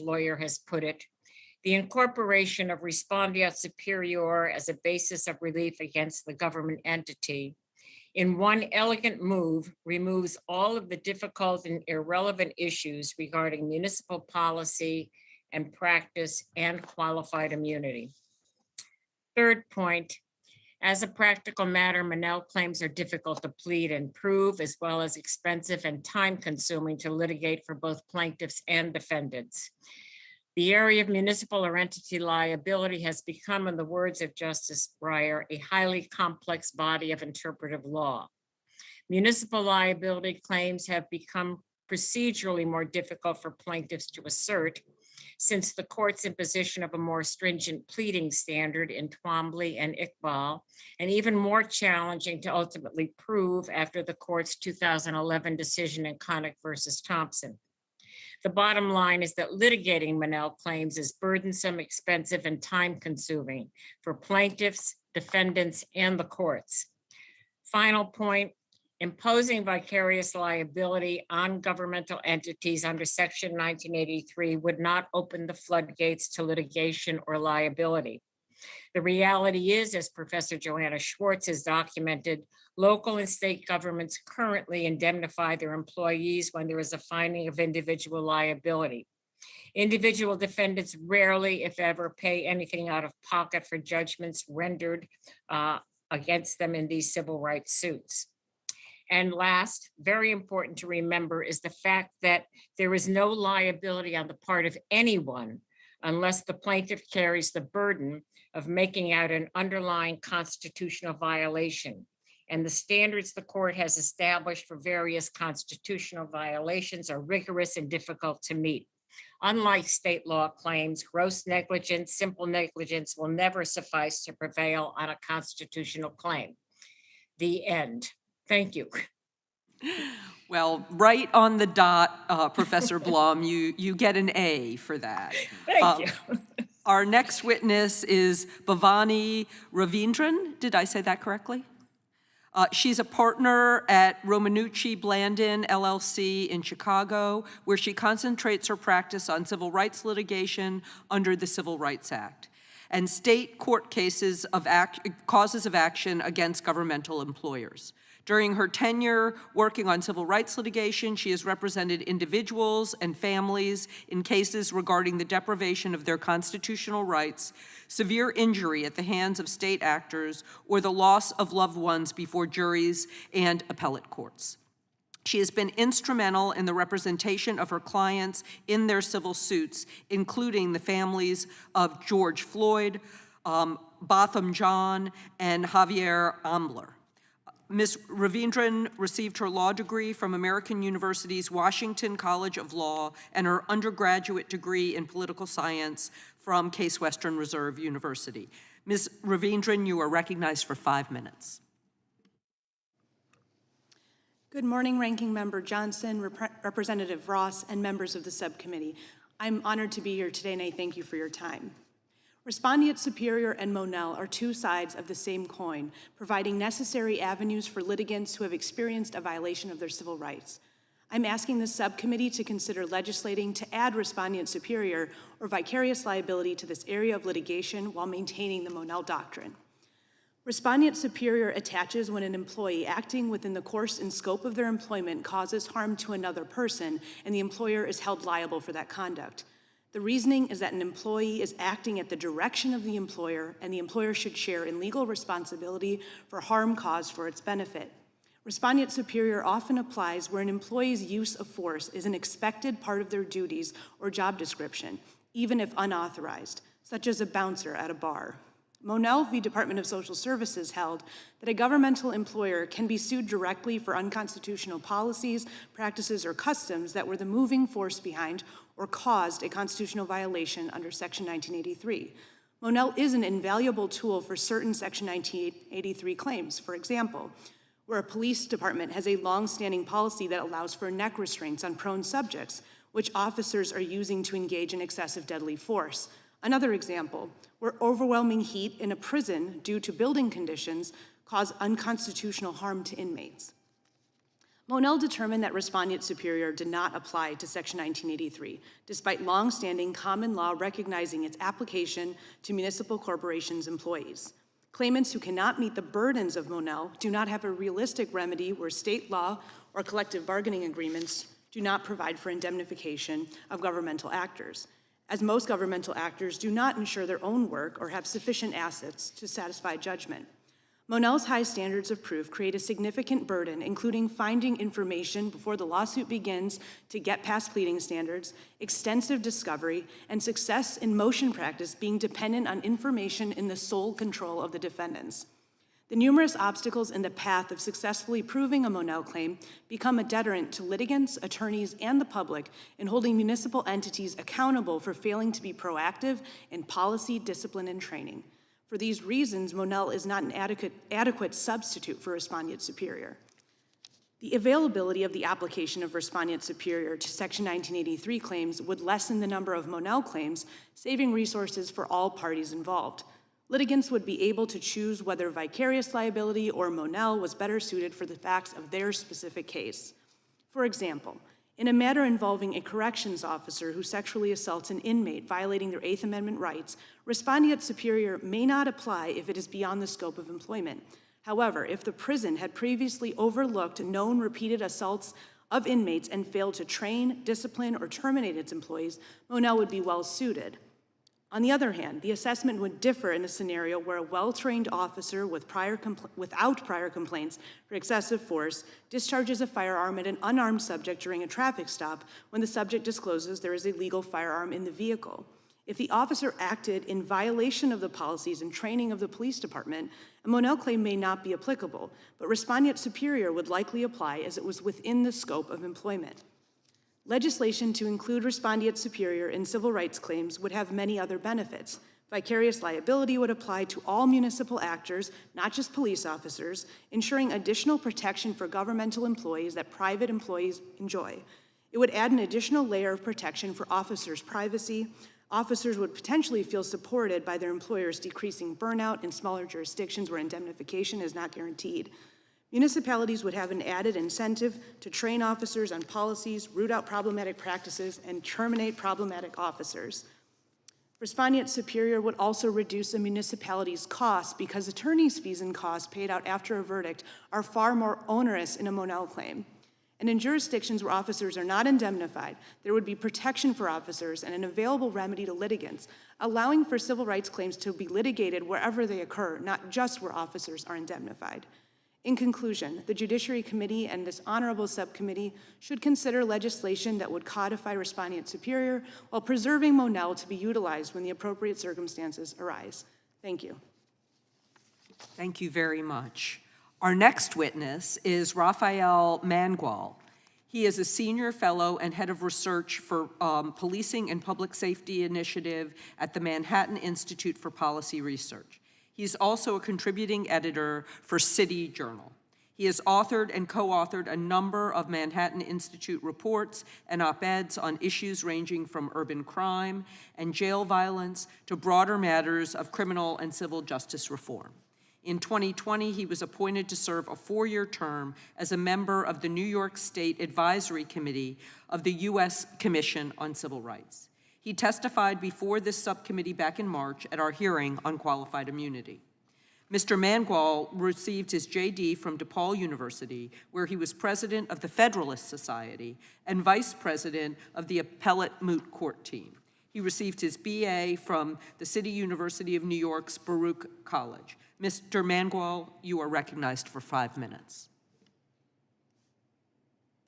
lawyer has put it, the incorporation of respondeat superior as a basis of relief against the government entity in one elegant move removes all of the difficult and irrelevant issues regarding municipal policy and practice and qualified immunity. Third point, as a practical matter, Monell claims are difficult to plead and prove, as well as expensive and time-consuming to litigate for both plaintiffs and defendants. The area of municipal or entity liability has become, in the words of Justice Breyer, a highly complex body of interpretive law. Municipal liability claims have become procedurally more difficult for plaintiffs to assert since the court's imposition of a more stringent pleading standard in Twombly and Iqbal, and even more challenging to ultimately prove after the court's 2011 decision in Connick versus Thompson. The bottom line is that litigating Monell claims is burdensome, expensive, and time-consuming for plaintiffs, defendants, and the courts. Final point, imposing vicarious liability on governmental entities under Section 1983 would not open the floodgates to litigation or liability. The reality is, as Professor Joanna Schwartz has documented, local and state governments currently indemnify their employees when there is a finding of individual liability. Individual defendants rarely, if ever, pay anything out of pocket for judgments rendered against them in these civil rights suits. And last, very important to remember, is the fact that there is no liability on the part of anyone unless the plaintiff carries the burden of making out an underlying constitutional violation. And the standards the court has established for various constitutional violations are rigorous and difficult to meet. Unlike state law claims, gross negligence, simple negligence will never suffice to prevail on a constitutional claim. The end. Thank you. Well, right on the dot, Professor Blum, you get an A for that. Thank you. Our next witness is Bavani Ravindran. Did I say that correctly? She's a partner at Romanucci Blandin LLC in Chicago, where she concentrates her practice on civil rights litigation under the Civil Rights Act and state court cases of causes of action against governmental employers. During her tenure working on civil rights litigation, she has represented individuals and families in cases regarding the deprivation of their constitutional rights, severe injury at the hands of state actors, or the loss of loved ones before juries and appellate courts. She has been instrumental in the representation of her clients in their civil suits, including the families of George Floyd, Botham Jean, and Javier Ambler. Ms. Ravindran received her law degree from American University's Washington College of Law and her undergraduate degree in political science from Case Western Reserve University. Ms. Ravindran, you are recognized for 5 minutes. Good morning, Ranking Member Johnson, Representative Ross, and members of the subcommittee. I'm honored to be here today, and I thank you for your time. Respondeat Superior and Monell are two sides of the same coin, providing necessary avenues for litigants who have experienced a violation of their civil rights. I'm asking the subcommittee to consider legislating to add Respondeat Superior or vicarious liability to this area of litigation while maintaining the Monell doctrine. Respondeat Superior attaches when an employee acting within the course and scope of their employment causes harm to another person and the employer is held liable for that conduct. The reasoning is that an employee is acting at the direction of the employer, and the employer should share in legal responsibility for harm caused for its benefit. Respondeat Superior often applies where an employee's use of force is an expected part of their duties or job description, even if unauthorized, such as a bouncer at a bar. Monell v. Department of Social Services held that a governmental employer can be sued directly for unconstitutional policies, practices, or customs that were the moving force behind or caused a constitutional violation under Section 1983. Monell is an invaluable tool for certain Section 1983 claims. For example, where a police department has a long-standing policy that allows for neck restraints on prone subjects, which officers are using to engage in excessive deadly force. Another example, where overwhelming heat in a prison due to building conditions cause unconstitutional harm to inmates. Monell determined that respondeat superior did not apply to Section 1983, despite long-standing common law recognizing its application to municipal corporations' employees. Claimants who cannot meet the burdens of Monell do not have a realistic remedy where state law or collective bargaining agreements do not provide for indemnification of governmental actors, as most governmental actors do not ensure their own work or have sufficient assets to satisfy judgment. Monell's high standards of proof create a significant burden, including finding information before the lawsuit begins to get past pleading standards, extensive discovery, and success in motion practice being dependent on information in the sole control of the defendants. The numerous obstacles in the path of successfully proving a Monell claim become a deterrent to litigants, attorneys, and the public in holding municipal entities accountable for failing to be proactive in policy, discipline, and training. For these reasons, Monell is not an adequate substitute for respondeat superior. The availability of the application of respondeat superior to Section 1983 claims would lessen the number of Monell claims, saving resources for all parties involved. Litigants would be able to choose whether vicarious liability or Monell was better suited for the facts of their specific case. For example, in a matter involving a corrections officer who sexually assaults an inmate violating their Eighth Amendment rights, respondeat superior may not apply if it is beyond the scope of employment. However, if the prison had previously overlooked known repeated assaults of inmates and failed to train, discipline, or terminate its employees, Monell would be well suited. On the other hand, the assessment would differ in a scenario where a well-trained officer without prior complaints for excessive force discharges a firearm at an unarmed subject during a traffic stop when the subject discloses there is a legal firearm in the vehicle. If the officer acted in violation of the policies and training of the police department, a Monell claim may not be applicable, but respondeat superior would likely apply as it was within the scope of employment. Legislation to include respondeat superior in civil rights claims would have many other benefits. Vicarious liability would apply to all municipal actors, not just police officers, ensuring additional protection for governmental employees that private employees enjoy. It would add an additional layer of protection for officers' privacy. Officers would potentially feel supported by their employers, decreasing burnout in smaller jurisdictions where indemnification is not guaranteed. Municipalities would have an added incentive to train officers on policies, root out problematic practices, and terminate problematic officers. Respondeat superior would also reduce a municipality's costs because attorney's fees and costs paid out after a verdict are far more onerous in a Monell claim. And in jurisdictions where officers are not indemnified, there would be protection for officers and an available remedy to litigants, allowing for civil rights claims to be litigated wherever they occur, not just where officers are indemnified. In conclusion, the Judiciary Committee and this honorable subcommittee should consider legislation that would codify respondeat superior while preserving Monell to be utilized when the appropriate circumstances arise. Thank you. Thank you very much. Our next witness is Rafael Mangual. He is a senior fellow and head of research for Policing and Public Safety Initiative at the Manhattan Institute for Policy Research. He's also a contributing editor for City Journal. He has authored and co-authored a number of Manhattan Institute reports and op-eds on issues ranging from urban crime and jail violence to broader matters of criminal and civil justice reform. In 2020, he was appointed to serve a 4-year term as a member of the New York State Advisory Committee of the U.S. Commission on Civil Rights. He testified before this subcommittee back in March at our hearing on qualified immunity. Mr. Mangual received his JD from DePaul University, where he was president of the Federalist Society and vice president of the Appellate Moot Court team. He received his BA from the City University of New York's Baruch College. Mr. Mangual, you are recognized for 5 minutes.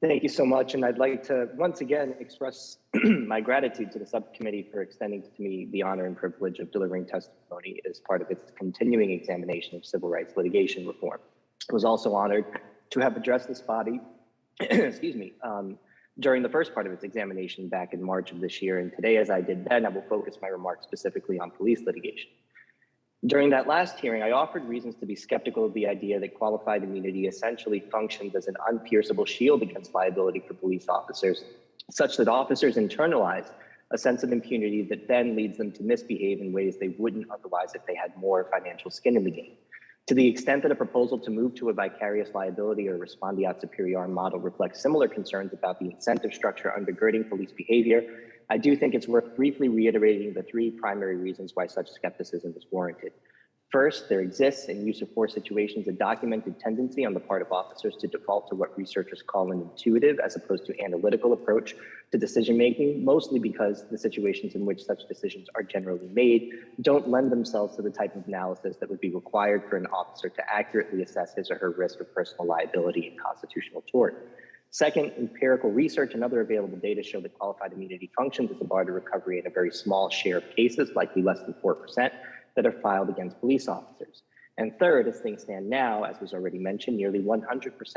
Thank you so much, and I'd like to once again express my gratitude to the subcommittee for extending to me the honor and privilege of delivering testimony as part of its continuing examination of civil rights litigation reform. I was also honored to have addressed this body, during the first part of its examination back in March of this year, and today, as I did then, I will focus my remarks specifically on police litigation. During that last hearing, I offered reasons to be skeptical of the idea that qualified immunity essentially functions as an unpierceable shield against liability for police officers, such that officers internalize a sense of impunity that then leads them to misbehave in ways they wouldn't otherwise if they had more financial skin in the game. To the extent that a proposal to move to a vicarious liability or respondeat superior model reflects similar concerns about the incentive structure undergirding police behavior, I do think it's worth briefly reiterating the three primary reasons why such skepticism is warranted. First, there exists in use of force situations a documented tendency on the part of officers to default to what researchers call an intuitive as opposed to analytical approach to decision-making, mostly because the situations in which such decisions are generally made don't lend themselves to the type of analysis that would be required for an officer to accurately assess his or her risk of personal liability and constitutional tort. Second, empirical research and other available data show that qualified immunity functions as a bar to recovery in a very small share of cases, likely less than 4%, that are filed against police officers. And third, as things stand now, as was already mentioned, nearly 100%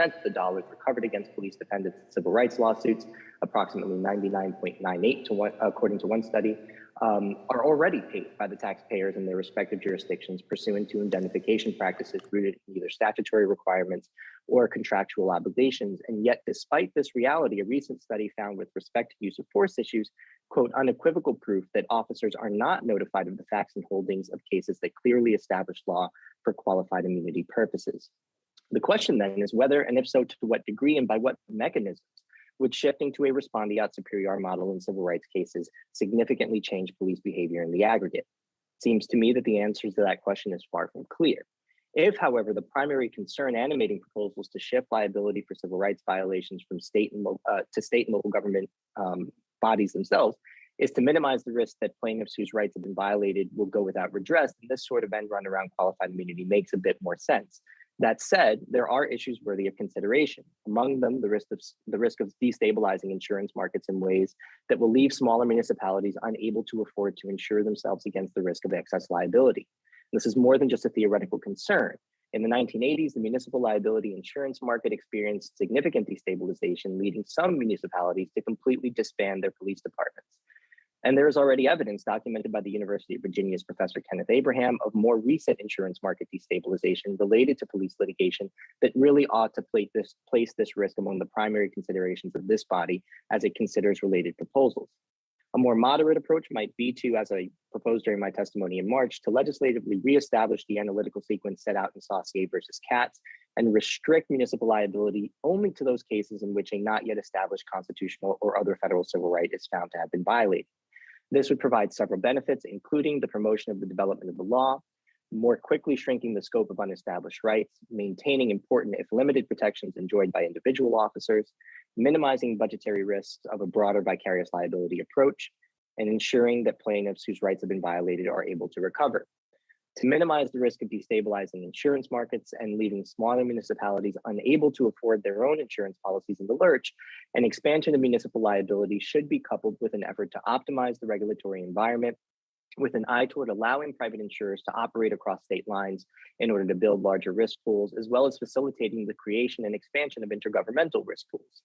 of the dollars recovered against police defendants in civil rights lawsuits, approximately 99.98 according to one study, are already paid by the taxpayers in their respective jurisdictions pursuant to indemnification practices rooted in either statutory requirements or contractual obligations. And yet, despite this reality, a recent study found with respect to use of force issues, quote, unequivocal proof that officers are not notified of the facts and holdings of cases that clearly establish law for qualified immunity purposes. The question then is whether, and if so, to what degree and by what mechanisms, would shifting to a respondeat superior model in civil rights cases significantly change police behavior in the aggregate? Seems to me that the answer to that question is far from clear. If, however, the primary concern animating proposals to shift liability for civil rights violations from state and local government bodies themselves is to minimize the risk that plaintiffs whose rights have been violated will go without redress, then this sort of end run around qualified immunity makes a bit more sense. That said, there are issues worthy of consideration. Among them, the risk of destabilizing insurance markets in ways that will leave smaller municipalities unable to afford to insure themselves against the risk of excess liability. This is more than just a theoretical concern. In the 1980s, the municipal liability insurance market experienced significant destabilization, leading some municipalities to completely disband their police departments. And there is already evidence documented by the University of Virginia's Professor Kenneth Abraham of more recent insurance market destabilization related to police litigation that really ought to place this risk among the primary considerations of this body as it considers related proposals. A more moderate approach might be to, as I proposed during my testimony in March, to legislatively reestablish the analytical sequence set out in Saucier versus Katz and restrict municipal liability only to those cases in which a not yet established constitutional or other federal civil right is found to have been violated. This would provide several benefits, including the promotion of the development of the law, more quickly shrinking the scope of unestablished rights, maintaining important, if limited, protections enjoyed by individual officers, minimizing budgetary risks of a broader vicarious liability approach, and ensuring that plaintiffs whose rights have been violated are able to recover. To minimize the risk of destabilizing insurance markets and leaving smaller municipalities unable to afford their own insurance policies in the lurch, an expansion of municipal liability should be coupled with an effort to optimize the regulatory environment with an eye toward allowing private insurers to operate across state lines in order to build larger risk pools, as well as facilitating the creation and expansion of intergovernmental risk pools.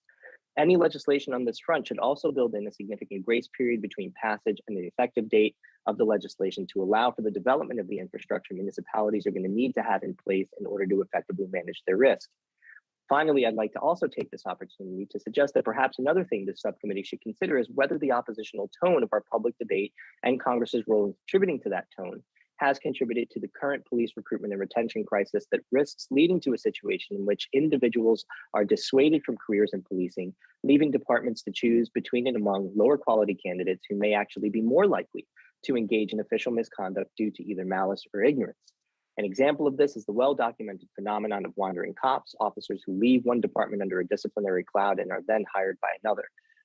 Any legislation on this front should also build in a significant grace period between passage and the effective date of the legislation to allow for the development of the infrastructure municipalities are going to need to have in place in order to effectively manage their risk. Finally, I'd like to also take this opportunity to suggest that perhaps another thing this subcommittee should consider is whether the oppositional tone of our public debate and Congress's role in contributing to that tone has contributed to the current police recruitment and retention crisis that risks leading to a situation in which individuals are dissuaded from careers in policing, leaving departments to choose between and among lower quality candidates who may actually be more likely to engage in official misconduct due to either malice or ignorance. An example of this is the well-documented phenomenon of wandering cops, officers who leave one department under a disciplinary cloud and are then hired by another.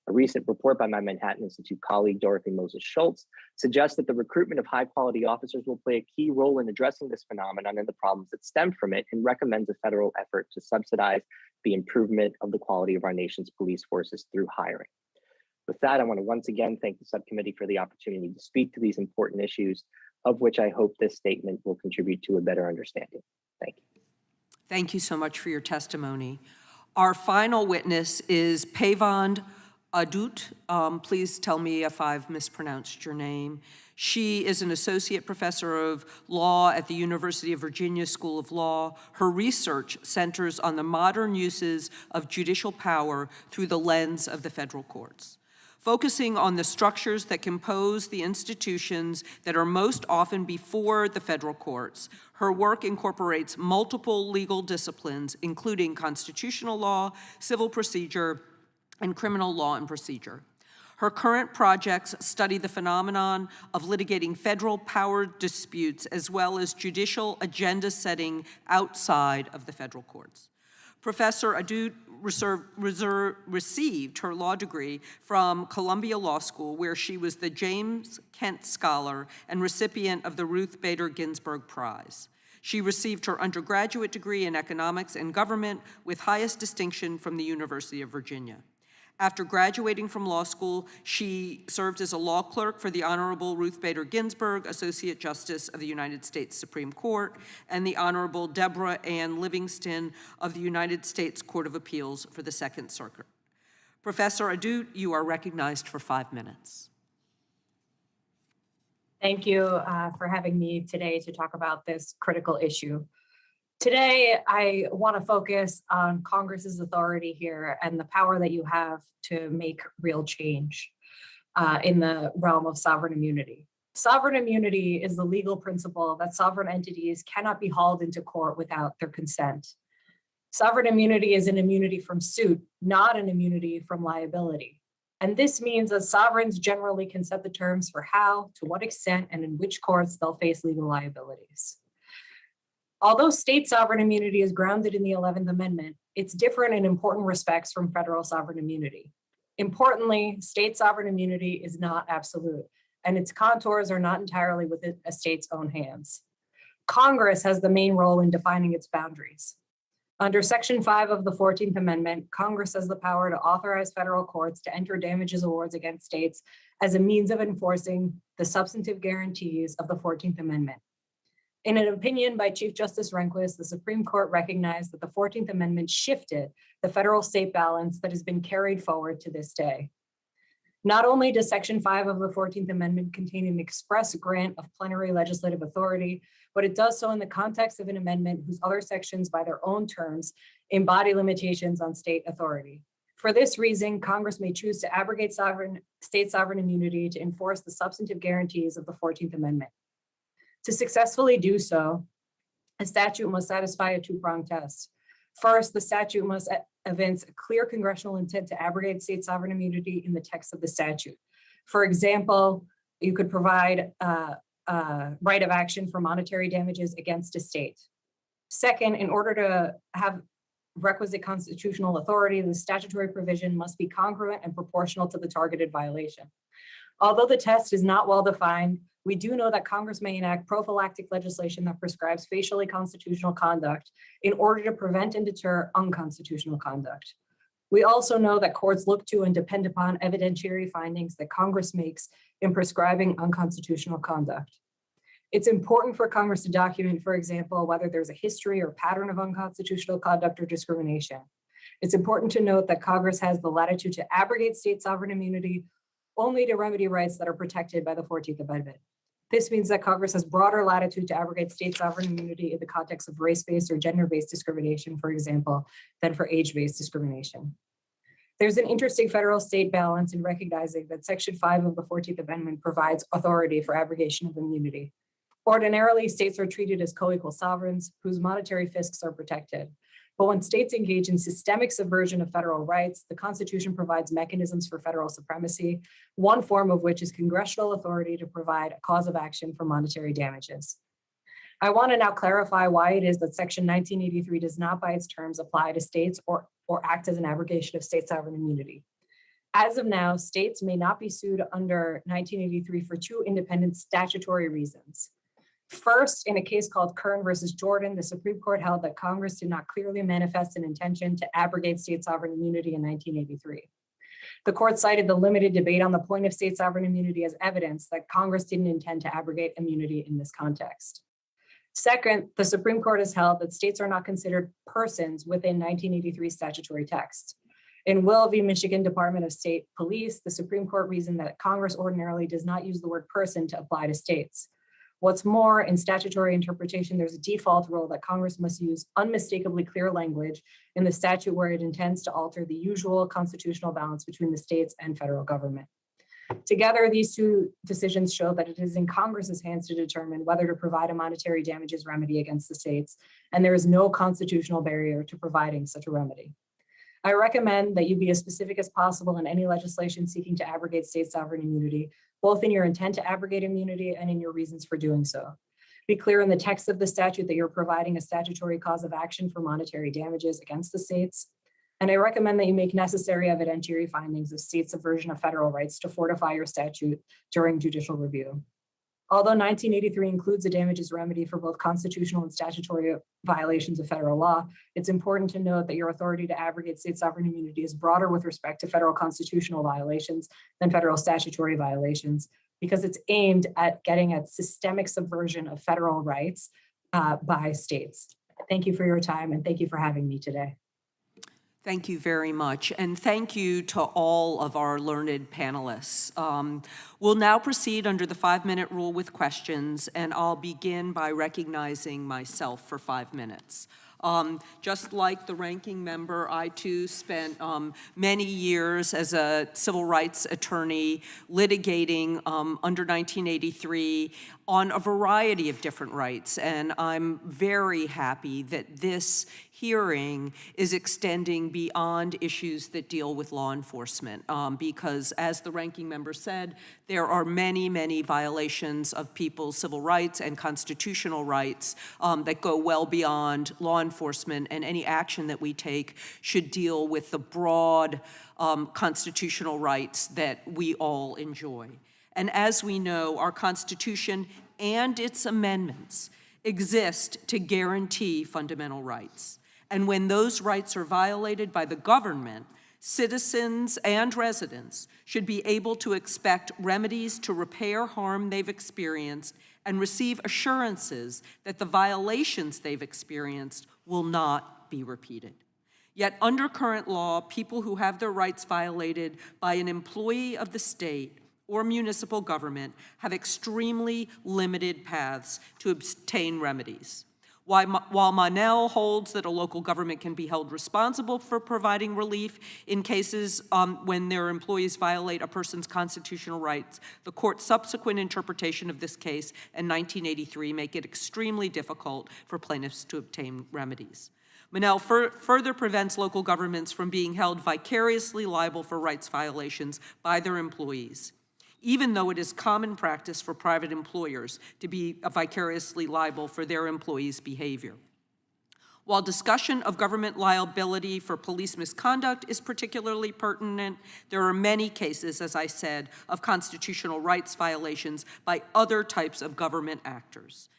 A recent report by my Manhattan Institute colleague, Dorothy Moses Schultz, suggests that the recruitment of high-quality officers will play a key role in addressing this phenomenon and the problems that stem from it, and recommends a federal effort to subsidize the improvement of the quality of our nation's police forces through hiring. With that, I want to once again thank the subcommittee for the opportunity to speak to these important issues, of which I hope this statement will contribute to a better understanding. Thank you. Thank you so much for your testimony. Our final witness is Payvond Adut. Please tell me if I've mispronounced your name. She is an associate professor of law at the University of Virginia School of Law. Her research centers on the modern uses of judicial power through the lens of the federal courts. focusing on the structures that compose the institutions that are most often before the federal courts. Her work incorporates multiple legal disciplines, including constitutional law, civil procedure, and criminal law and procedure. Her current projects study the phenomenon of litigating federal power disputes as well as judicial agenda setting outside of the federal courts. Professor Adut received her law degree from Columbia Law School, where she was the James Kent Scholar and recipient of the Ruth Bader Ginsburg Prize. She received her undergraduate degree in economics and government with highest distinction from the University of Virginia. After graduating from law school, she served as a law clerk for the Honorable Ruth Bader Ginsburg, Associate Justice of the United States Supreme Court, and the Honorable Deborah Ann Livingston of the United States Court of Appeals for the Second Circuit. Professor Adut, you are recognized for 5 minutes. Thank you for having me today to talk about this critical issue. Today, I want to focus on Congress's authority here and the power that you have to make real change in the realm of sovereign immunity. Sovereign immunity is the legal principle that sovereign entities cannot be hauled into court without their consent. Sovereign immunity is an immunity from suit, not an immunity from liability. And this means that sovereigns generally can set the terms for how, to what extent, and in which courts they'll face legal liabilities. Although state sovereign immunity is grounded in the 11th Amendment, it's different in important respects from federal sovereign immunity. Importantly, state sovereign immunity is not absolute, and its contours are not entirely within a state's own hands. Congress has the main role in defining its boundaries. Under Section 5 of the 14th Amendment, Congress has the power to authorize federal courts to enter damages awards against states as a means of enforcing the substantive guarantees of the 14th Amendment. In an opinion by Chief Justice Rehnquist, the Supreme Court recognized that the 14th Amendment shifted the federal-state balance that has been carried forward to this day. Not only does Section 5 of the 14th Amendment contain an express grant of plenary legislative authority, but it does so in the context of an amendment whose other sections, by their own terms, embody limitations on state authority. For this reason, Congress may choose to abrogate state sovereign immunity to enforce the substantive guarantees of the 14th Amendment. To successfully do so, a statute must satisfy a two-pronged test. First, the statute must evince a clear congressional intent to abrogate state sovereign immunity in the text of the statute. For example, you could provide a right of action for monetary damages against a state. Second, in order to have requisite constitutional authority, the statutory provision must be congruent and proportional to the targeted violation. Although the test is not well defined, we do know that Congress may enact prophylactic legislation that prescribes facially constitutional conduct in order to prevent and deter unconstitutional conduct. We also know that courts look to and depend upon evidentiary findings that Congress makes in prescribing unconstitutional conduct. It's important for Congress to document, for example, whether there's a history or pattern of unconstitutional conduct or discrimination. It's important to note that Congress has the latitude to abrogate state sovereign immunity only to remedy rights that are protected by the 14th Amendment. This means that Congress has broader latitude to abrogate state sovereign immunity in the context of race-based or gender-based discrimination, for example, than for age-based discrimination. There's an interesting federal-state balance in recognizing that Section 5 of the 14th Amendment provides authority for abrogation of immunity. Ordinarily, states are treated as co-equal sovereigns whose monetary fiscs are protected. But when states engage in systemic subversion of federal rights, the Constitution provides mechanisms for federal supremacy, one form of which is congressional authority to provide a cause of action for monetary damages. I want to now clarify why it is that Section 1983 does not by its terms apply to states or act as an abrogation of state sovereign immunity. As of now, states may not be sued under 1983 for two independent statutory reasons. First, in a case called Kern versus Jordan, the Supreme Court held that Congress did not clearly manifest an intention to abrogate state sovereign immunity in 1983. The court cited the limited debate on the point of state sovereign immunity as evidence that Congress didn't intend to abrogate immunity in this context. Second, the Supreme Court has held that states are not considered persons within 1983 statutory text. In Will v. Michigan Department of State Police, the Supreme Court reasoned that Congress ordinarily does not use the word person to apply to states. What's more, in statutory interpretation, there's a default rule that Congress must use unmistakably clear language in the statute where it intends to alter the usual constitutional balance between the states and federal government. Together, these two decisions show that it is in Congress's hands to determine whether to provide a monetary damages remedy against the states, and there is no constitutional barrier to providing such a remedy. I recommend that you be as specific as possible in any legislation seeking to abrogate state sovereign immunity, both in your intent to abrogate immunity and in your reasons for doing so. Be clear in the text of the statute that you're providing a statutory cause of action for monetary damages against the states. And I recommend that you make necessary evidentiary findings of state subversion of federal rights to fortify your statute during judicial review. Although 1983 includes a damages remedy for both constitutional and statutory violations of federal law, it's important to note that your authority to abrogate state sovereign immunity is broader with respect to federal constitutional violations than federal statutory violations, because it's aimed at getting at systemic subversion of federal rights by states. Thank you for your time, and thank you for having me today. Thank you very much, and thank you to all of our learned panelists. We'll now proceed under the 5-minute rule with questions, and I'll begin by recognizing myself for 5 minutes. Just like the ranking member, I too spent many years as a civil rights attorney litigating under 1983 on a variety of different rights, and I'm very happy that this hearing is extending beyond issues that deal with law enforcement, because as the ranking member said, there are many, many violations of people's civil rights and constitutional rights that go well beyond law enforcement, and any action that we take should deal with the broad constitutional rights that we all enjoy. And as we know, our Constitution and its amendments exist to guarantee fundamental rights. And when those rights are violated by the government, citizens and residents should be able to expect remedies to repair harm they've experienced and receive assurances that the violations they've experienced will not be repeated. Yet under current law, people who have their rights violated by an employee of the state or municipal government have extremely limited paths to obtain remedies. While Monell holds that a local government can be held responsible for providing relief in cases when their employees violate a person's constitutional rights, the court's subsequent interpretation of this case in 1983 make it extremely difficult for plaintiffs to obtain remedies. Monell further prevents local governments from being held vicariously liable for rights violations by their employees, even though it is common practice for private employers to be vicariously liable for their employees' behavior. While discussion of government liability for police misconduct is particularly pertinent, there are many cases, as I said, of constitutional rights violations by other types of government actors.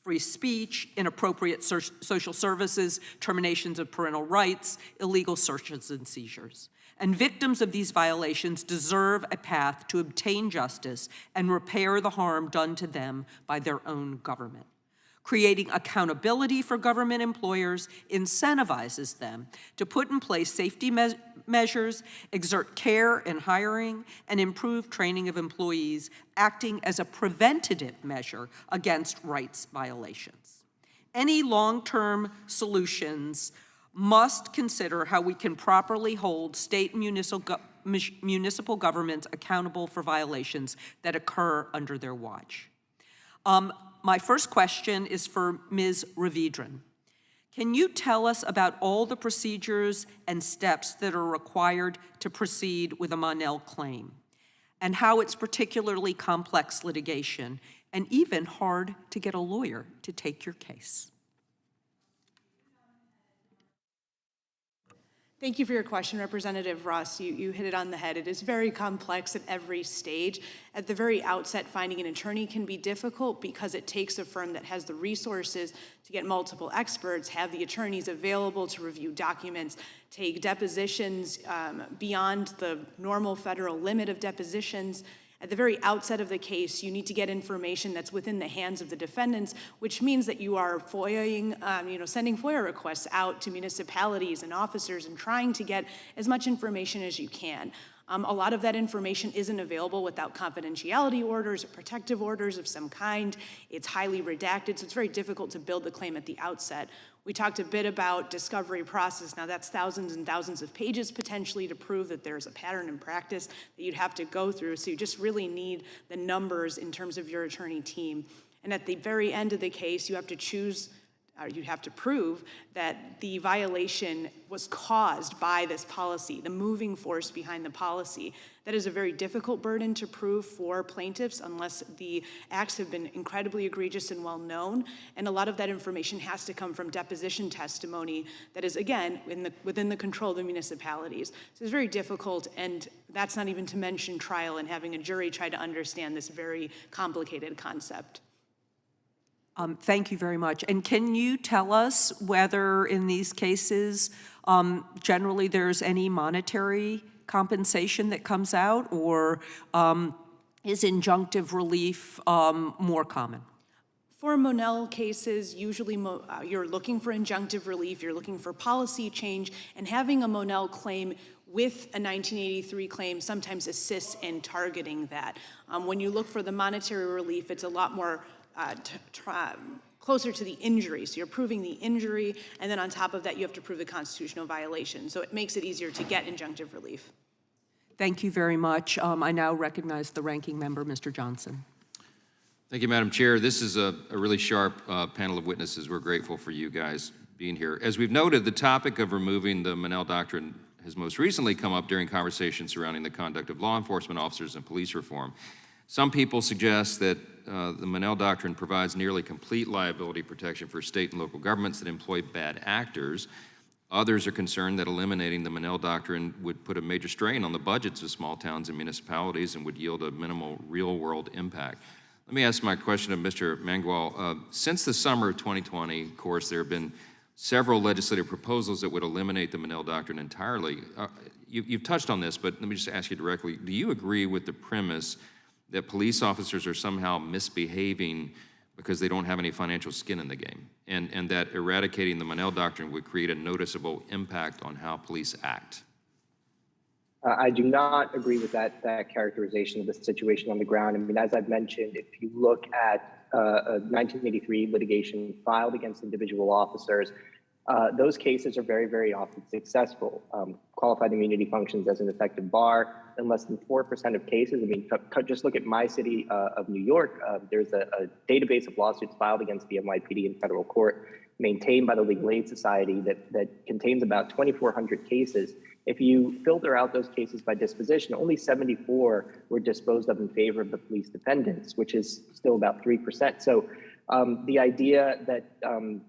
Free speech, inappropriate social services, terminations of parental rights, illegal searches and seizures. And victims of these violations deserve a path to obtain justice and repair the harm done to them by their own government. Creating accountability for government employers incentivizes them to put in place safety measures, exert care in hiring, and improve training of employees, acting as a preventative measure against rights violations. Any long-term solutions must consider how we can properly hold state and municipal governments accountable for violations that occur under their watch. My first question is for Ms. Ravindran. Can you tell us about all the procedures and steps that are required to proceed with a Monell claim, and how it's particularly complex litigation and even hard to get a lawyer to take your case? Thank you for your question, Representative Ross. You hit it on the head. It is very complex at every stage. At the very outset, finding an attorney can be difficult because it takes a firm that has the resources to get multiple experts, have the attorneys available to review documents, take depositions beyond the normal federal limit of depositions. At the very outset of the case, you need to get information that's within the hands of the defendants, which means that you are FOIAing, sending FOIA requests out to municipalities and officers and trying to get as much information as you can. A lot of that information isn't available without confidentiality orders or protective orders of some kind. It's highly redacted, so it's very difficult to build the claim at the outset. We talked a bit about discovery process. Now that's thousands and thousands of pages potentially to prove that there's a pattern in practice that you'd have to go through. So you just really need the numbers in terms of your attorney team. And at the very end of the case, you have to choose, you have to prove that the violation was caused by this policy, the moving force behind the policy. That is a very difficult burden to prove for plaintiffs unless the acts have been incredibly egregious and well known. And a lot of that information has to come from deposition testimony that is, again, within the control of the municipalities. So it's very difficult, and that's not even to mention trial and having a jury try to understand this very complicated concept. Thank you very much. And can you tell us whether in these cases, generally there's any monetary compensation that comes out, or is injunctive relief more common? For Monell cases, usually you're looking for injunctive relief, you're looking for policy change, and having a Monell claim with a 1983 claim sometimes assists in targeting that. When you look for the monetary relief, it's a lot more closer to the injury. So you're proving the injury, and then on top of that, you have to prove the constitutional violation. So it makes it easier to get injunctive relief. Thank you very much. I now recognize the ranking member, Mr. Johnson. Thank you, Madam Chair. This is a really sharp panel of witnesses. We're grateful for you guys being here. As we've noted, the topic of removing the Monell Doctrine has most recently come up during conversations surrounding the conduct of law enforcement officers and police reform. Some people suggest that the Monell Doctrine provides nearly complete liability protection for state and local governments that employ bad actors. Others are concerned that eliminating the Monell Doctrine would put a major strain on the budgets of small towns and municipalities and would yield a minimal real-world impact. Let me ask my question of Mr. Mangual. Since the summer of 2020, of course, there have been several legislative proposals that would eliminate the Monell Doctrine entirely. You've touched on this, but let me just ask you directly. Do you agree with the premise that police officers are somehow misbehaving because they don't have any financial skin in the game, and that eradicating the Monell Doctrine would create a noticeable impact on how police act? I do not agree with that characterization of the situation on the ground. I mean, as I've mentioned, if you look at a 1983 litigation filed against individual officers, those cases are very, very often successful. Qualified immunity functions as an effective bar in less than 4% of cases. I mean, just look at my city of New York. There's a database of lawsuits filed against the NYPD in federal court, maintained by the Legal Aid Society, that contains about 2,400 cases. If you filter out those cases by disposition, only 74 were disposed of in favor of the police defendants, which is still about 3%. So the idea that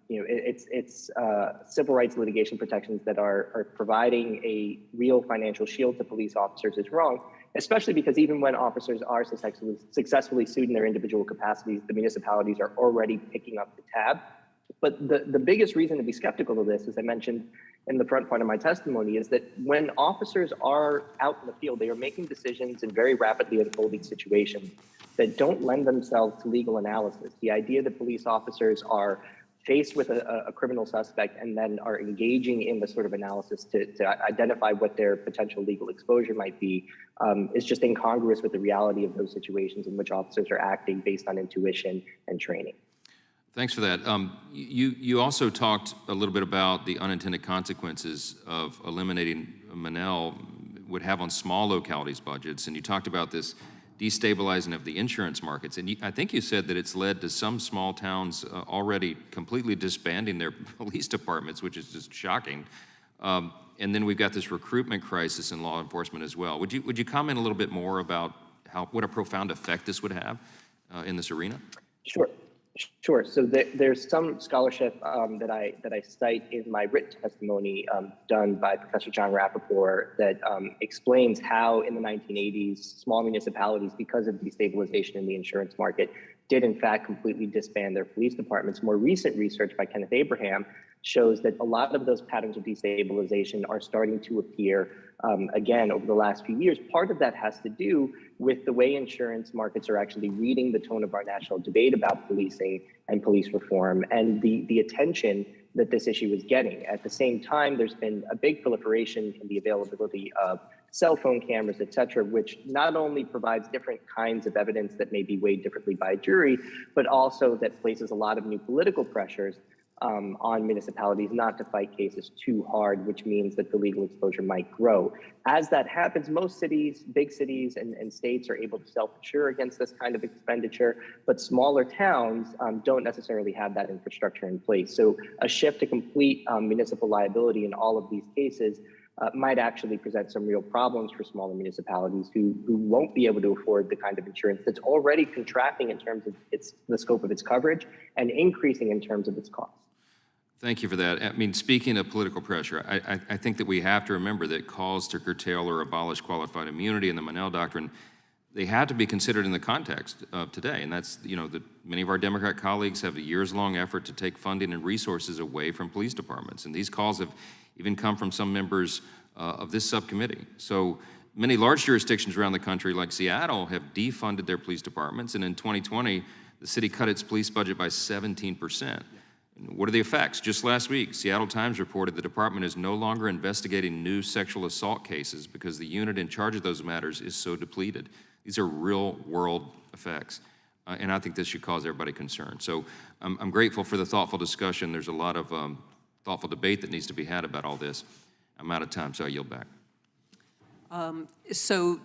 it's civil rights litigation protections that are providing a real financial shield to police officers is wrong, especially because even when officers are successfully sued in their individual capacities, the municipalities are already picking up the tab. But the biggest reason to be skeptical of this, as I mentioned in the front part of my testimony, is that when officers are out in the field, they are making decisions in very rapidly unfolding situations that don't lend themselves to legal analysis. The idea that police officers are faced with a criminal suspect and then are engaging in the sort of analysis to identify what their potential legal exposure might be is just incongruous with the reality of those situations in which officers are acting based on intuition and training. Thanks for that. You also talked a little bit about the unintended consequences of eliminating Monell would have on small localities' budgets, and you talked about this destabilizing of the insurance markets. And I think you said that it's led to some small towns already completely disbanding their police departments, which is just shocking. And then we've got this recruitment crisis in law enforcement as well. Would you comment a little bit more about what a profound effect this would have in this arena? Sure. So there's some scholarship that I cite in my written testimony done by Professor John Rappaport that explains how in the 1980s, small municipalities, because of destabilization in the insurance market, did in fact completely disband their police departments. More recent research by Kenneth Abraham shows that a lot of those patterns of destabilization are starting to appear again over the last few years. Part of that has to do with the way insurance markets are actually reading the tone of our national debate about policing and police reform and the attention that this issue is getting. At the same time, there's been a big proliferation in the availability of cell phone cameras, et cetera, which not only provides different kinds of evidence that may be weighed differently by a jury, but also that places a lot of new political pressures on municipalities not to fight cases too hard, which means that the legal exposure might grow. As that happens, most cities, big cities and states are able to self-insure against this kind of expenditure, but smaller towns don't necessarily have that infrastructure in place. So a shift to complete municipal liability in all of these cases might actually present some real problems for smaller municipalities who won't be able to afford the kind of insurance that's already contracting in terms of the scope of its coverage and increasing in terms of its cost. Thank you for that. I mean, speaking of political pressure, I think that we have to remember that calls to curtail or abolish qualified immunity in the Monell doctrine, they have to be considered in the context of today. And that's, that many of our Democrat colleagues have a years-long effort to take funding and resources away from police departments. And these calls have even come from some members of this subcommittee. So many large jurisdictions around the country, like Seattle, have defunded their police departments. And in 2020, the city cut its police budget by 17%. What are the effects? Just last week, Seattle Times reported the department is no longer investigating new sexual assault cases because the unit in charge of those matters is so depleted. These are real-world effects, and I think this should cause everybody concern. So I'm grateful for the thoughtful discussion. There's a lot of thoughtful debate that needs to be had about all this. I'm out of time, so I yield back. So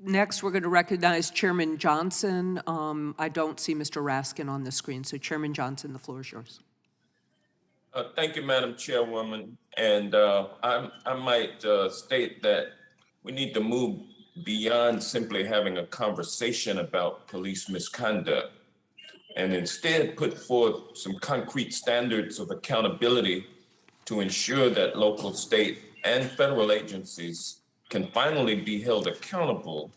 next, we're going to recognize Chairman Johnson. I don't see Mr. Raskin on the screen, so Chairman Johnson, the floor is yours. Thank you, Madam Chairwoman. And I might state that we need to move beyond simply having a conversation about police misconduct and instead put forth some concrete standards of accountability to ensure that local, state, and federal agencies can finally be held accountable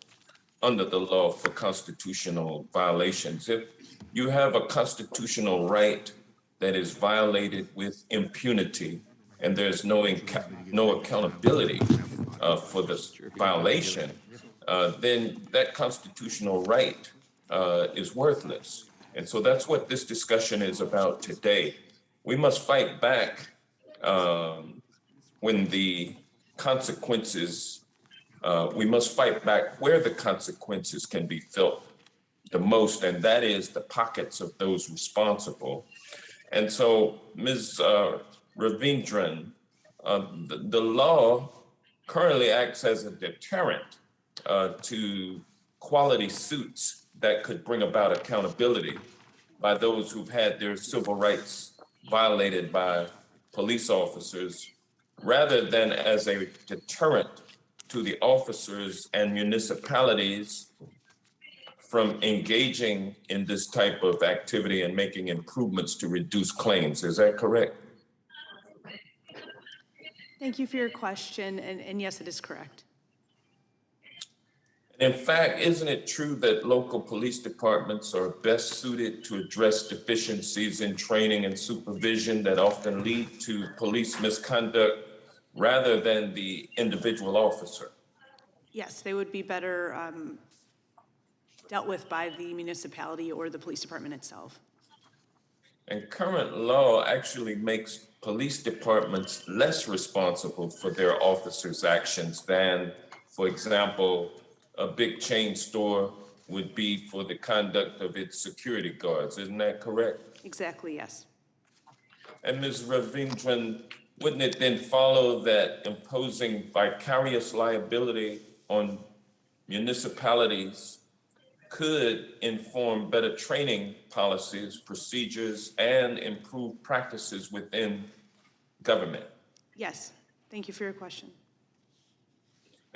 under the law for constitutional violations. If you have a constitutional right that is violated with impunity and there's no accountability for this violation, then that constitutional right is worthless. And so that's what this discussion is about today. We must fight back when the consequences, we must fight back where the consequences can be felt the most, and that is the pockets of those responsible. And so, Ms. Ravindran, the law currently acts as a deterrent to quality suits that could bring about accountability by those who've had their civil rights violated by police officers, rather than as a deterrent to the officers and municipalities from engaging in this type of activity and making improvements to reduce claims. Is that correct? Thank you for your question, and yes, it is correct. In fact, isn't it true that local police departments are best suited to address deficiencies in training and supervision that often lead to police misconduct rather than the individual officer? Yes, they would be better dealt with by the municipality or the police department itself. And current law actually makes police departments less responsible for their officers' actions than, for example, a big chain store would be for the conduct of its security guards. Isn't that correct? Exactly, yes. And Ms. Ravindran, wouldn't it then follow that imposing vicarious liability on municipalities could inform better training policies, procedures, and improve practices within government? Yes, thank you for your question.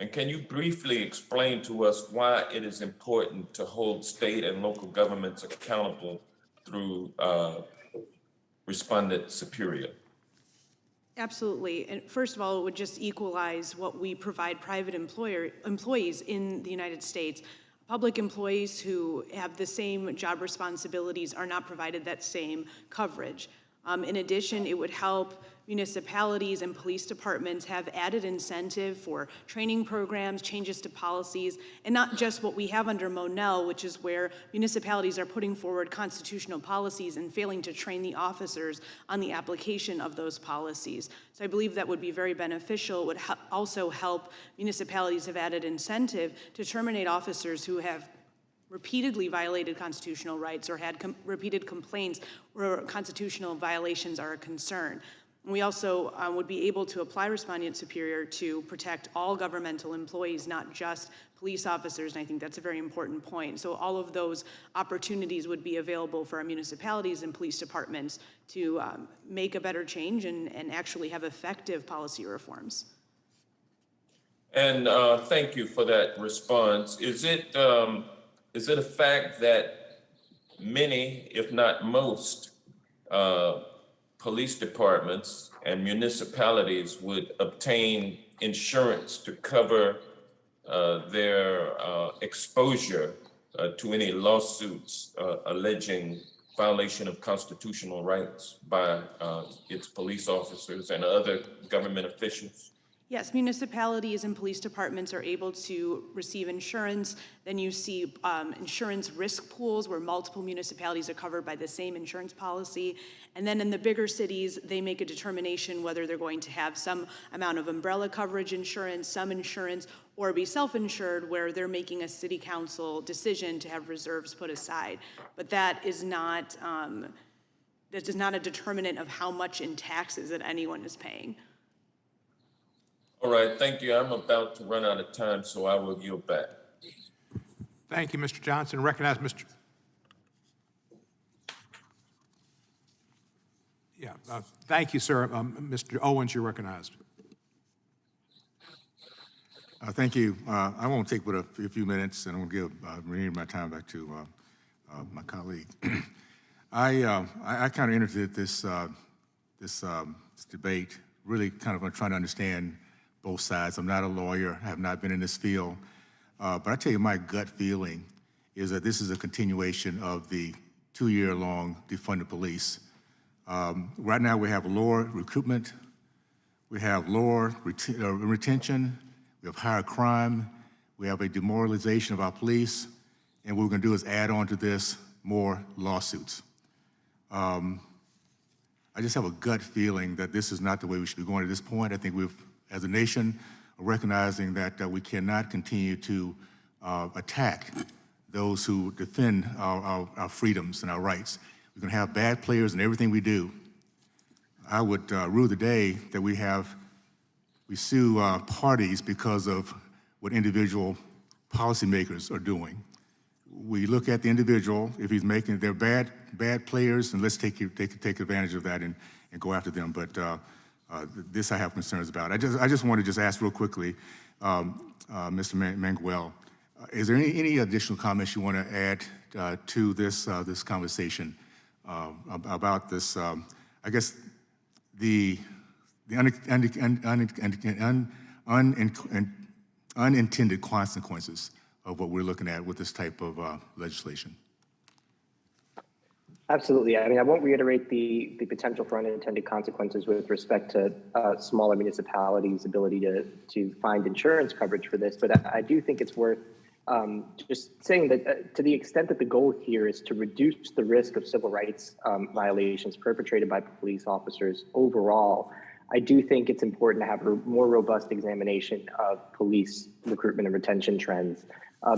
And can you briefly explain to us why it is important to hold state and local governments accountable through respondent superior? Absolutely. And first of all, it would just equalize what we provide private employees in the United States. Public employees who have the same job responsibilities are not provided that same coverage. In addition, it would help municipalities and police departments have added incentive for training programs, changes to policies, and not just what we have under Monell, which is where municipalities are putting forward constitutional policies and failing to train the officers on the application of those policies. So I believe that would be very beneficial. It would also help municipalities have added incentive to terminate officers who have repeatedly violated constitutional rights or had repeated complaints where constitutional violations are a concern. We also would be able to apply respondeat superior to protect all governmental employees, not just police officers, and I think that's a very important point. So all of those opportunities would be available for our municipalities and police departments to make a better change and actually have effective policy reforms. And thank you for that response. Is it a fact that many, if not most, police departments and municipalities would obtain insurance to cover their exposure to any lawsuits alleging violation of constitutional rights by its police officers and other government officials? Yes, municipalities and police departments are able to receive insurance. Then you see insurance risk pools where multiple municipalities are covered by the same insurance policy. And then in the bigger cities, they make a determination whether they're going to have some amount of umbrella coverage insurance, some insurance, or be self-insured where they're making a city council decision to have reserves put aside. But that is not a determinant of how much in taxes that anyone is paying. All right, thank you. I'm about to run out of time, so I will yield back. Thank you, Mr. Johnson. Recognize Mr. Thank you, sir. Mr. Owens, you're recognized. Thank you. I won't take but a few minutes, and I'm going to give my time back to my colleague. I kind of entered this debate really kind of trying to understand both sides. I'm not a lawyer. I have not been in this field. But I tell you, my gut feeling is that this is a continuation of the 2-year-long defunded police. Right now, we have lower recruitment, we have lower retention, we have higher crime, we have a demoralization of our police, and what we're going to do is add on to this more lawsuits. I just have a gut feeling that this is not the way we should be going at this point. I think we've, as a nation, are recognizing that we cannot continue to attack those who defend our freedoms and our rights. We're going to have bad players in everything we do. I would rue the day that we sue parties because of what individual policymakers are doing. We look at the individual, if he's making, they're bad players, and let's take advantage of that and go after them. But this I have concerns about. I just want to just ask real quickly, Mr. Mangual, is there any additional comments you want to add to this conversation about this? I guess the unintended consequences of what we're looking at with this type of legislation. Absolutely. I mean, I won't reiterate the potential for unintended consequences with respect to smaller municipalities' ability to find insurance coverage for this, but I do think it's worth just saying that to the extent that the goal here is to reduce the risk of civil rights violations perpetrated by police officers overall, I do think it's important to have a more robust examination of police recruitment and retention trends.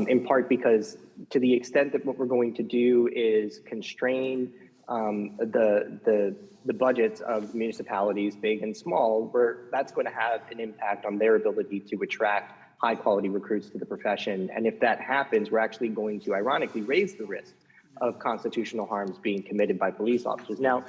In part because to the extent that what we're going to do is constrain the budgets of municipalities, big and small, that's going to have an impact on their ability to attract high quality recruits to the profession. And if that happens, we're actually going to ironically raise the risk of constitutional harms being committed by police officers. Now,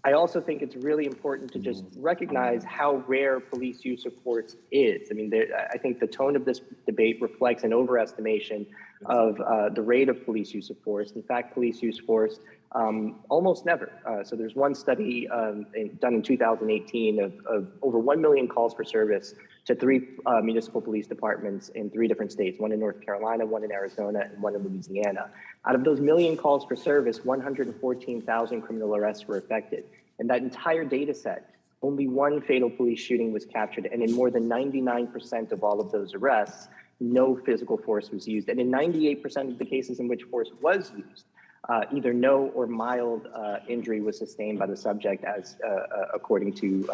I also think it's really important to just recognize how rare police use of force is. I mean, I think the tone of this debate reflects an overestimation of the rate of police use of force. In fact, police use force almost never. So there's one study done in 2018 of over 1 million calls for service to 3 municipal police departments in 3 different states, one in North Carolina, one in Arizona, and one in Louisiana. Out of those million calls for service, 114,000 criminal arrests were affected. In that entire data set, only one fatal police shooting was captured, and in more than 99% of all of those arrests, no physical force was used. And in 98% of the cases in which force was used, either no or mild injury was sustained by the subject, as according to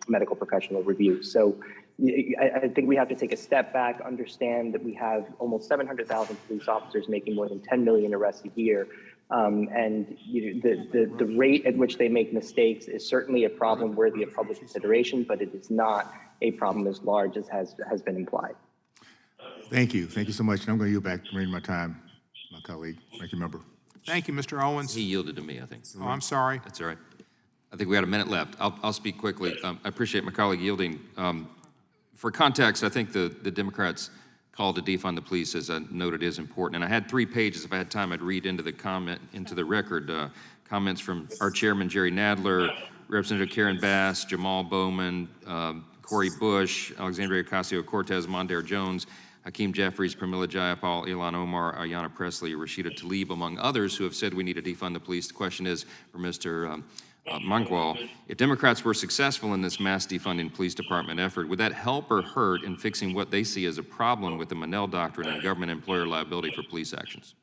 medical professional review. So I think we have to take a step back, understand that we have almost 700,000 police officers making more than 10 million arrests a year. And the rate at which they make mistakes is certainly a problem worthy of public consideration, but it is not a problem as large as has been implied. Thank you. Thank you so much. And I'm going to yield back to my time, my colleague. Thank you, member. Thank you, Mr. Owens. He yielded to me, I think. Oh, I'm sorry. That's all right. I think we got a minute left. I'll speak quickly. I appreciate my colleague yielding. For context, I think the Democrats' call to defund the police, as I noted, is important. And I had 3 pages. If I had time, I'd read into the record comments from our chairman, Jerry Nadler, Representative Karen Bass, Jamal Bowman, Corey Bush, Alexandria Ocasio-Cortez, Mondaire Jones, Hakeem Jeffries, Pramila Jayapal, Ilhan Omar, Ayanna Pressley, Rashida Tlaib, among others, who have said we need to defund the police. The question is for Mr. Mangual, if Democrats were successful in this mass defunding police department effort, would that help or hurt in fixing what they see as a problem with the Monell doctrine and government employer liability for police actions?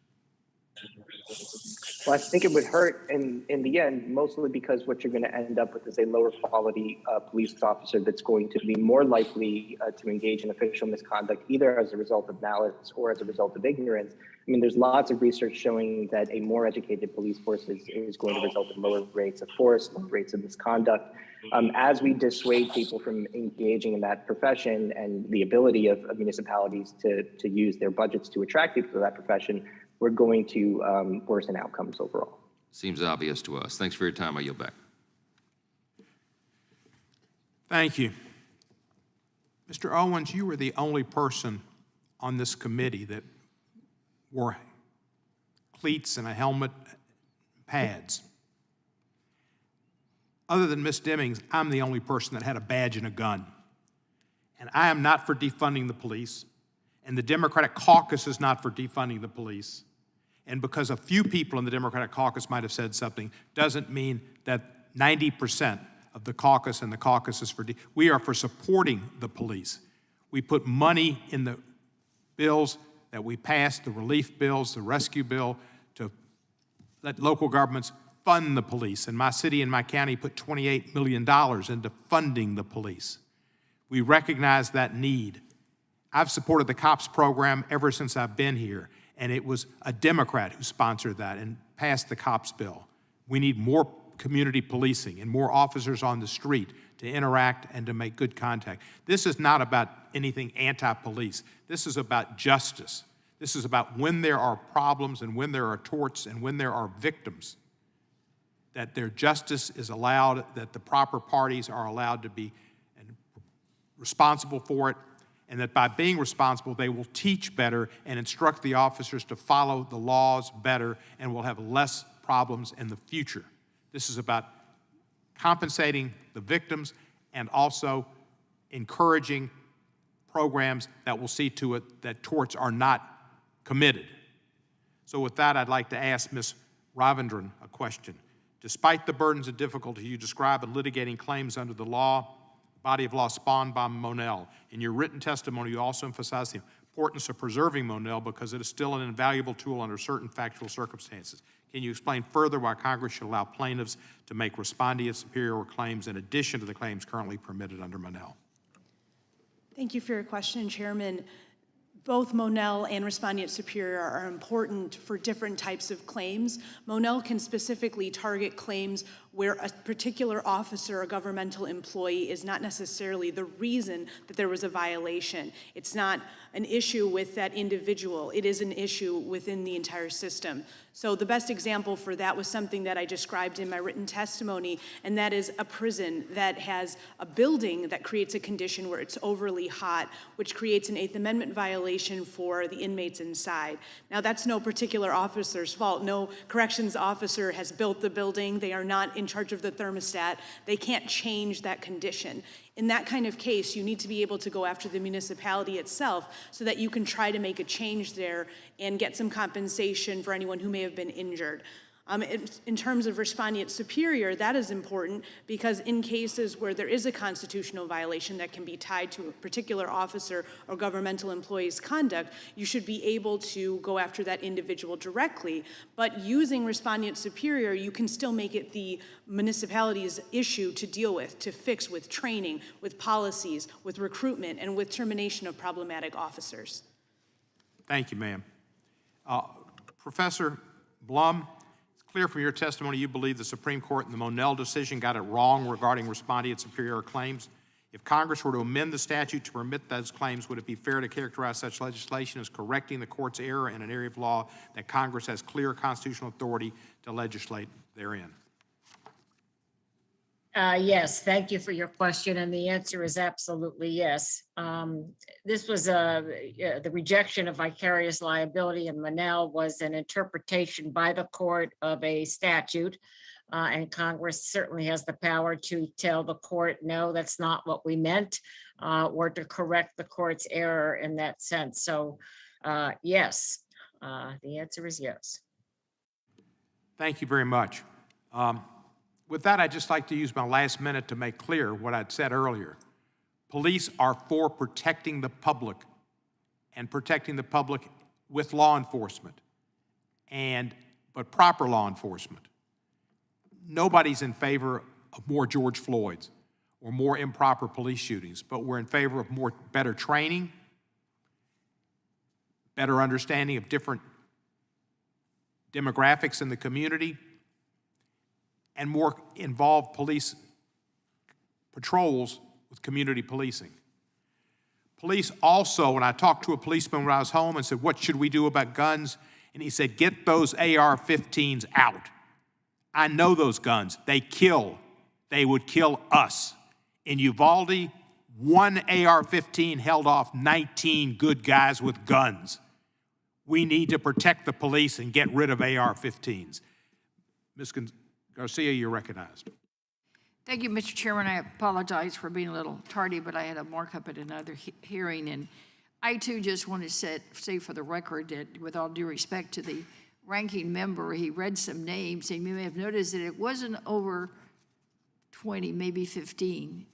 Well, I think it would hurt in the end, mostly because what you're going to end up with is a lower quality police officer that's going to be more likely to engage in official misconduct, either as a result of malice or as a result of ignorance. I mean, there's lots of research showing that a more educated police force is going to result in lower rates of force, lower rates of misconduct. As we dissuade people from engaging in that profession and the ability of municipalities to use their budgets to attract people to that profession, we're going to worsen outcomes overall. Seems obvious to us. Thanks for your time. I yield back. Thank you. Mr. Owens, you were the only person on this committee that wore cleats and a helmet, pads. Other than Ms. Demings, I'm the only person that had a badge and a gun. And I am not for defunding the police, and the Democratic caucus is not for defunding the police. And because a few people in the Democratic caucus might have said something, doesn't mean that 90% of the caucus and the caucus is for we are for supporting the police. We put money in the bills that we passed, the relief bills, the rescue bill, to let local governments fund the police. And my city and my county put $28 million into funding the police. We recognize that need. I've supported the COPS program ever since I've been here, and it was a Democrat who sponsored that and passed the COPS bill. We need more community policing and more officers on the street to interact and to make good contact. This is not about anything anti-police. This is about justice. This is about when there are problems and when there are torts and when there are victims, that their justice is allowed, that the proper parties are allowed to be responsible for it, and that by being responsible, they will teach better and instruct the officers to follow the laws better and will have less problems in the future. This is about compensating the victims and also encouraging programs that will see to it that torts are not committed. So with that, I'd like to ask Ms. Ravindran a question. Despite the burdens and difficulty you describe in litigating claims under the body of law spawned by Monell, in your written testimony, you also emphasize the importance of preserving Monell because it is still an invaluable tool under certain factual circumstances. Can you explain further why Congress should allow plaintiffs to make respondeat superior claims in addition to the claims currently permitted under Monell? Thank you for your question, Chairman. Both Monell and respondeat superior are important for different types of claims. Monell can specifically target claims where a particular officer or governmental employee is not necessarily the reason that there was a violation. It's not an issue with that individual. It is an issue within the entire system. So the best example for that was something that I described in my written testimony, and that is a prison that has a building that creates a condition where it's overly hot, which creates an Eighth Amendment violation for the inmates inside. Now, that's no particular officer's fault. No corrections officer has built the building. They are not in charge of the thermostat. They can't change that condition. In that kind of case, you need to be able to go after the municipality itself so that you can try to make a change there and get some compensation for anyone who may have been injured. In terms of respondeat superior, that is important because in cases where there is a constitutional violation that can be tied to a particular officer or governmental employee's conduct, you should be able to go after that individual directly. But using respondeat superior, you can still make it the municipality's issue to deal with, to fix with training, with policies, with recruitment, and with termination of problematic officers. Thank you, ma'am. Professor Blum, it's clear from your testimony you believe the Supreme Court in the Monell decision got it wrong regarding respondeat superior claims. If Congress were to amend the statute to permit those claims, would it be fair to characterize such legislation as correcting the court's error in an area of law that Congress has clear constitutional authority to legislate therein? Yes, thank you for your question, and the answer is absolutely yes. This was the rejection of vicarious liability in Monell was an interpretation by the court of a statute, and Congress certainly has the power to tell the court, no, that's not what we meant, or to correct the court's error in that sense. So yes, the answer is yes. Thank you very much. With that, I'd just like to use my last minute to make clear what I'd said earlier. Police are for protecting the public and protecting the public with law enforcement, but proper law enforcement. Nobody's in favor of more George Floyds or more improper police shootings, but we're in favor of better training, better understanding of different demographics in the community, and more involved police patrols with community policing. Police also, when I talked to a policeman when I was home and said, what should we do about guns? And he said, get those AR-15s out. I know those guns. They kill. They would kill us. In Uvalde, one AR-15 held off 19 good guys with guns. We need to protect the police and get rid of AR-15s. Ms. Garcia, you're recognized. Thank you, Mr. Chairman. I apologize for being a little tardy, but I had a markup at another hearing. And I, too, just want to say for the record that with all due respect to the ranking member, he read some names, and you may have noticed that it wasn't over 20, maybe 15.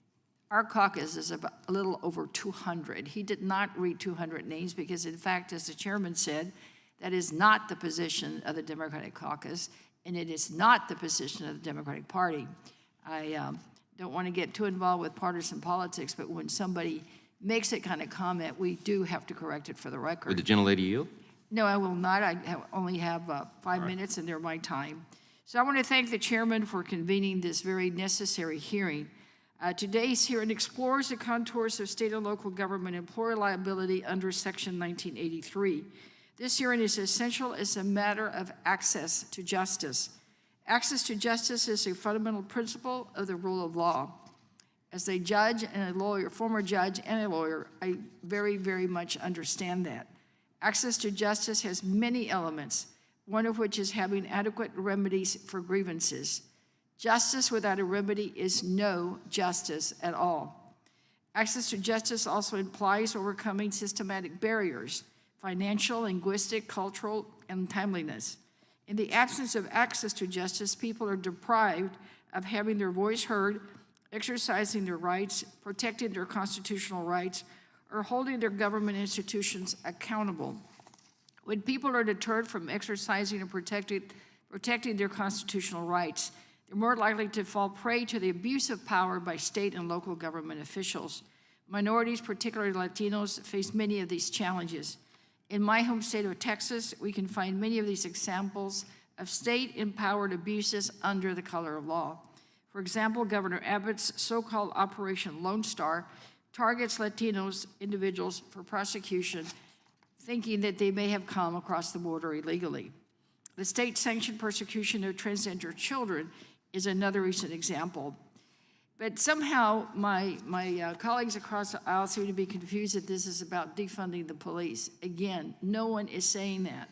Our caucus is about a little over 200. He did not read 200 names because, in fact, as the chairman said, that is not the position of the Democratic caucus, and it is not the position of the Democratic Party. I don't want to get too involved with partisan politics, but when somebody makes that kind of comment, we do have to correct it for the record. Would the gentlelady yield? No, I will not. I only have 5 minutes, and they're my time. So I want to thank the chairman for convening this very necessary hearing. Today's hearing explores the contours of state and local government employer liability under Section 1983. This hearing is essential as a matter of access to justice. Access to justice is a fundamental principle of the rule of law. As a judge and a lawyer, former judge and a lawyer, I very, very much understand that. Access to justice has many elements, one of which is having adequate remedies for grievances. Justice without a remedy is no justice at all. Access to justice also implies overcoming systematic barriers, financial, linguistic, cultural, and timeliness. In the absence of access to justice, people are deprived of having their voice heard, exercising their rights, protecting their constitutional rights, or holding their government institutions accountable. When people are deterred from exercising and protecting their constitutional rights, they're more likely to fall prey to the abuse of power by state and local government officials. Minorities, particularly Latinos, face many of these challenges. In my home state of Texas, we can find many of these examples of state-empowered abuses under the color of law. For example, Governor Abbott's so-called Operation Lone Star targets Latinos individuals for prosecution, thinking that they may have come across the border illegally. The state-sanctioned persecution of transgender children is another recent example. But somehow my colleagues across the aisle seem to be confused that this is about defunding the police. Again, no one is saying that.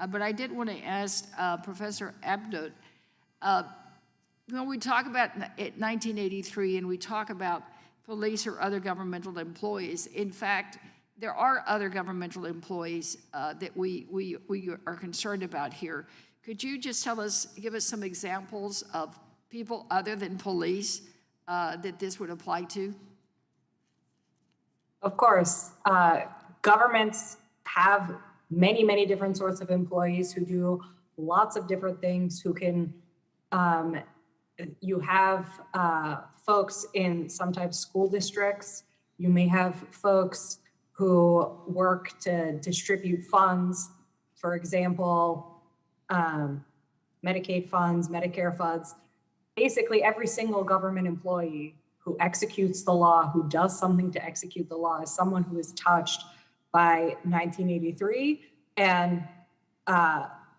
But I did want to ask Professor Adut, when we talk about 1983 and we talk about police or other governmental employees, in fact, there are other governmental employees that we are concerned about here. Could you just give us some examples of people other than police that this would apply to? Of course, governments have many, many different sorts of employees who do lots of different things, who can, you have folks in sometimes school districts. You may have folks who work to distribute funds, for example, Medicaid funds, Medicare funds. Basically, every single government employee who executes the law, who does something to execute the law, is someone who is touched by 1983. And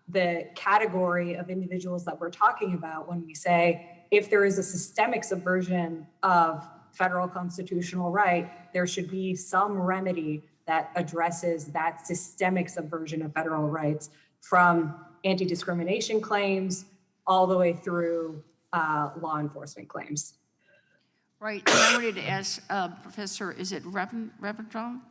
the category of individuals that we're talking about when we say, if there is a systemic subversion of federal constitutional right, there should be some remedy that addresses that systemic subversion of federal rights, from anti-discrimination claims all the way through law enforcement claims. Right, and I wanted to ask Professor, is it Ravindran?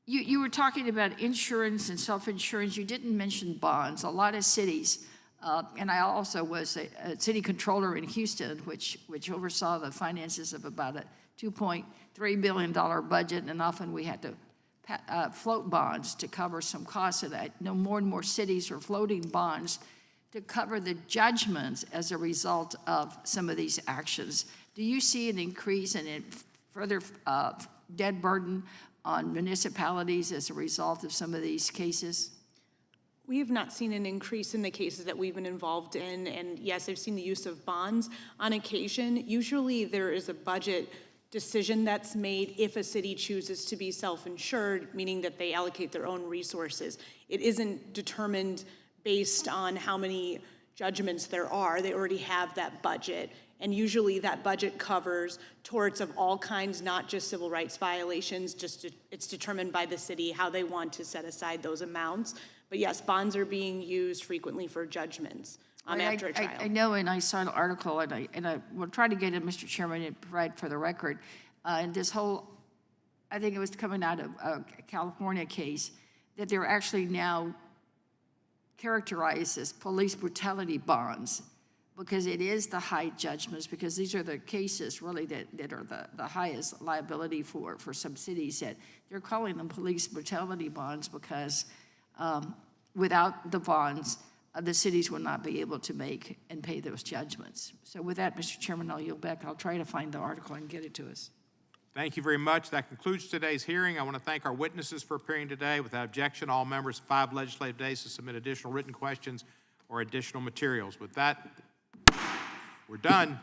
You were talking about insurance and self-insurance. You didn't mention bonds. A lot of cities, and I also was a city controller in Houston, which oversaw the finances of about a $2.3 billion budget, and often we had to float bonds to cover some costs of that. No, more and more cities are floating bonds to cover the judgments as a result of some of these actions. Do you see an increase in a further debt burden on municipalities as a result of some of these cases? We have not seen an increase in the cases that we've been involved in, and yes, I've seen the use of bonds on occasion. Usually there is a budget decision that's made if a city chooses to be self-insured, meaning that they allocate their own resources. It isn't determined based on how many judgments there are. They already have that budget. And usually that budget covers torts of all kinds, not just civil rights violations, it's determined by the city how they want to set aside those amounts. But yes, bonds are being used frequently for judgments after a trial. I know, and I saw an article, and I will try to get it, Mr. Chairman, and provide for the record. And this whole, I think it was coming out of a California case, that they're actually now characterized as police brutality bonds, because it is the high judgments, because these are the cases really that are the highest liability for some cities, that they're calling them police brutality bonds because without the bonds, the cities will not be able to make and pay those judgments. So with that, Mr. Chairman, I'll yield back. I'll try to find the article and get it to us. Thank you very much. That concludes today's hearing. I want to thank our witnesses for appearing today. Without objection, all members have 5 legislative days to submit additional written questions or additional materials. With that, we're done.